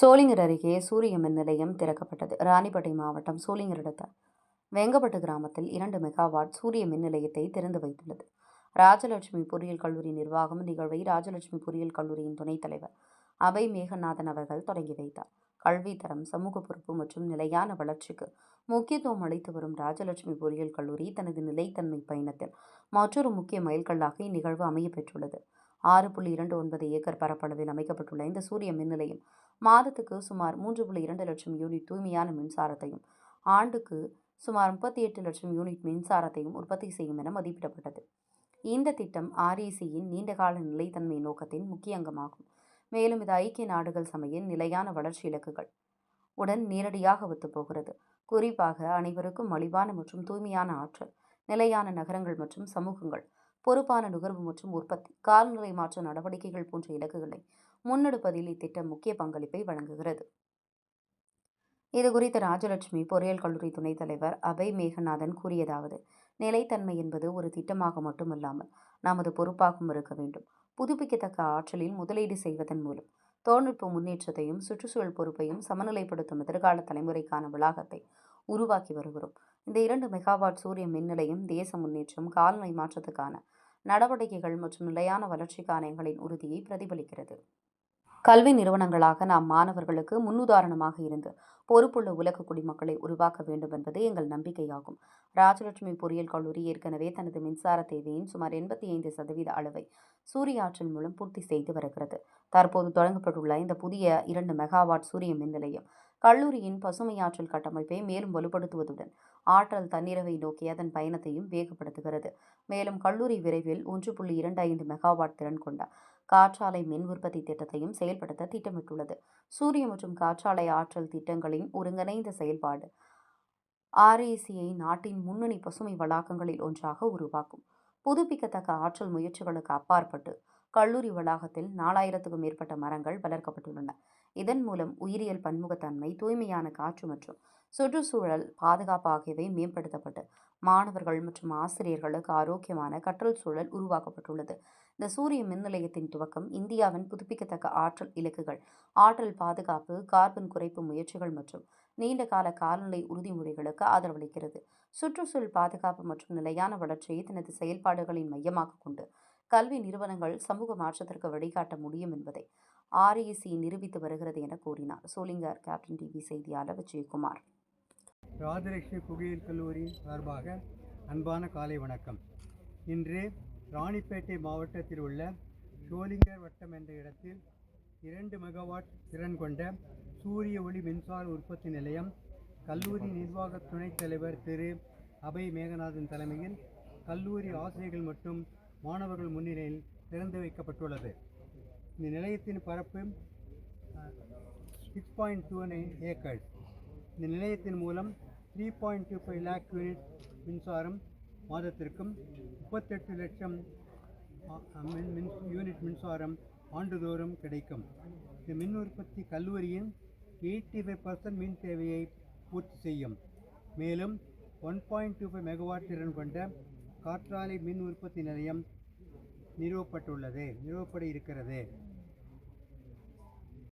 சோளிங்கர் அருகே சூரிய மின் நிலையம் திறக்கப்பட்டது. ராணிப்பேட்டை மாவட்டம் சோளிங்கர் அடுத்த வெங்கப்பட்டு கிராமத்தில் 2 மெகாவாட் சூரிய மின் நிலையத்தை திறந்து வைத்துள்ளது. ராஜலட்சுமி பொறியியல் கல்லூரி நிர்வாகம் நிகழ்வை ராஜலட்சுமி பொறியியல் கல்லூரியின் துணைத் தலைவர் அபய் மேகநாதன் அவர்கள் தொடங்கி வைத்தார். கல்வி தரம், சமூக பொறுப்பு மற்றும் நிலையான வளர்ச்சிக்கு முக்கியத்துவம் அளித்து வரும் ராஜலட்சுமி பொறியியல் கல்லூரி தனது நிலைத்தன்மை பயணத்தில் மற்றொரு முக்கிய மைல்கல்லாக இந்நிகழ்வு அமைய பெற்றுள்ளது. 6.29 ஏக்கர் பரப்பளவில் அமைக்கப்பட்டுள்ள இந்த சூரிய மின் நிலையம் மாதத்துக்கு சுமார் 3.2 லட்சம் யூனிட் தூய்மையான மின்சாரத்தையும், ஆண்டுக்கு சுமார் 38 லட்சம் யூனிட் மின்சாரத்தையும் உற்பத்தி செய்யும் என மதிப்பிடப்பட்டது. இந்த திட்டம் RECயின் நீண்டகால நிலைத்தன்மை நோக்கத்தின் முக்கிய அங்கமாகும். மேலும் இது ஐக்கிய நாடுகள் சபையின் நிலையான வளர்ச்சி இலக்குகள் உடன் நேரடியாக ஒத்துப்போகிறது. குறிப்பாக அனைவருக்கும் மலிவான மற்றும் தூய்மையான ஆற்றல், நிலையான நகரங்கள் மற்றும் சமூகங்கள், பொறுப்பான நுகர்வு மற்றும் உற்பத்தி, காலநிலை மாற்ற நடவடிக்கைகள் போன்ற இலக்குகளை முன்னெடுப்பதில் இத்திட்டம் முக்கிய பங்களிப்பை வழங்குகிறது. இதுகுறித்து ராஜலட்சுமி பொறியியல் கல்லூரி துணைத் தலைவர் அபய் மேகநாதன் கூறியதாவது: நிலைத்தன்மை என்பது ஒரு திட்டமாக மட்டுமல்லாமல் நமது பொறுப்பாகவும் இருக்க வேண்டும். புதுப்பிக்கத்தக்க ஆற்றலில் முதலீடு செய்வதன் மூலம் தொழில்நுட்ப முன்னேற்றத்தையும் சுற்றுச்சூழல் பொறுப்பையும் சமநிலைப்படுத்தும் எதிர்கால தலைமுறைக்கான வளாகத்தை உருவாக்கி வருகிறோம். இந்த 2 மெகாவாட் சூரிய மின் நிலையம் தேச முன்னேற்றம், காலநிலை மாற்றத்துக்கான நடவடிக்கைகள் மற்றும் நிலையான வளர்ச்சிக்கான எங்களின் உறுதியை பிரதிபலிக்கிறது. கல்வி நிறுவனங்களாக நாம் மாணவர்களுக்கு முன்னுதாரணமாக இருந்து பொறுப்புள்ள உலக குடிமக்களை உருவாக்க வேண்டும் என்பது எங்கள் நம்பிக்கையாகும். ராஜலட்சுமி பொறியியல் கல்லூரி ஏற்கனவே தனது மின்சார தேவையின் சுமார் 85% அளவை சூரிய ஆற்றல் மூலம் பூர்த்தி செய்து வருகிறது. தற்போது தொடங்கப்பட்டுள்ள இந்த புதிய 2 மெகாவாட் சூரிய மின் நிலையம் கல்லூரியின் பசுமையாற்றல் கட்டமைப்பை மேலும் வலுப்படுத்துவதுடன் ஆற்றல் தன்னிறைவை நோக்கி அதன் பயணத்தையும் வேகப்படுத்துகிறது. மேலும் கல்லூரி விரைவில் 1.25 மெகாவாட் திறன் கொண்ட காற்றாலை மின் உற்பத்தி திட்டத்தையும் செயல்படுத்த திட்டமிட்டுள்ளது. சூரிய மற்றும் காற்றாலை ஆற்றல் திட்டங்களின் ஒருங்கிணைந்த செயல்பாடு RECயை நாட்டின் முன்னணி பசுமை வளாகங்களில் ஒன்றாக உருவாக்கும். புதுப்பிக்கத்தக்க ஆற்றல் முயற்சிகளுக்கு அப்பாற்பட்டு கல்லூரி வளாகத்தில் 4000க்கும் மேற்பட்ட மரங்கள் வளர்க்கப்பட்டுள்ளன. இதன் மூலம் உயிரியல் பன்முகத்தன்மை, தூய்மையான காற்று மற்றும் சுற்றுச்சூழல் பாதுகாப்பு ஆகியவை மேம்படுத்தப்பட்டு மாணவர்கள் மற்றும் ஆசிரியர்களுக்கு ஆரோக்கியமான கற்றல் சூழல் உருவாக்கப்பட்டுள்ளது. இந்த சூரிய மின் நிலையத்தின் துவக்கம் இந்தியாவின் புதுப்பிக்கத்தக்க ஆற்றல் இலக்குகள், ஆற்றல் பாதுகாப்பு, கார்பன் குறைப்பு முயற்சிகள் மற்றும் நீண்டகால காலநிலை உறுதிமொழிகளுக்கு ஆதரவளிக்கிறது. சுற்றுச்சூழல் பாதுகாப்பு மற்றும் நிலையான வளர்ச்சியை தனது செயல்பாடுகளின் மையமாக கொண்டு கல்வி நிறுவனங்கள் சமூக மாற்றத்திற்கு வழிகாட்ட முடியும் என்பதை REC நிரூபித்து வருகிறது என கூறினார். சோளிங்கர் கேப்டன் டிவி செய்தியாளர் விஜயகுமார். ராஜலட்சுமி பொறியியல் கல்லூரி சார்பாக அன்பான காலை வணக்கம். இன்று ராணிப்பேட்டை மாவட்டத்தில் உள்ள சோளிங்கர் வட்டம் என்ற இடத்தில் 2 மெகாவாட் திறன் கொண்ட சூரிய ஒளி மின்சார உற்பத்தி நிலையம் கல்லூரி நிர்வாக துணைத் தலைவர் திரு அபய் மேகநாதன் தலைமையில் கல்லூரி ஆசிரியர்கள் மற்றும் மாணவர்கள் முன்னிலையில் திறந்து வைக்கப்பட்டுள்ளது. இந்த நிலையத்தின் பரப்பு 6.29 ஏக்கர். இந்த நிலையத்தின் மூலம் 3.25 லேக் யூனிட் மின்சாரம் மாதத்திற்கும் 38 லட்சம் யூனிட் மின்சாரம் ஆண்டுதோறும் கிடைக்கும். இந்த மின் உற்பத்தி கல்லூரியின் 85% மின் தேவையை பூர்த்தி செய்யும். மேலும் 1.25 மெகாவாட் திறன் கொண்ட காற்றாலை மின் உற்பத்தி நிலையம் நிறுவப்பட இருக்கிறது.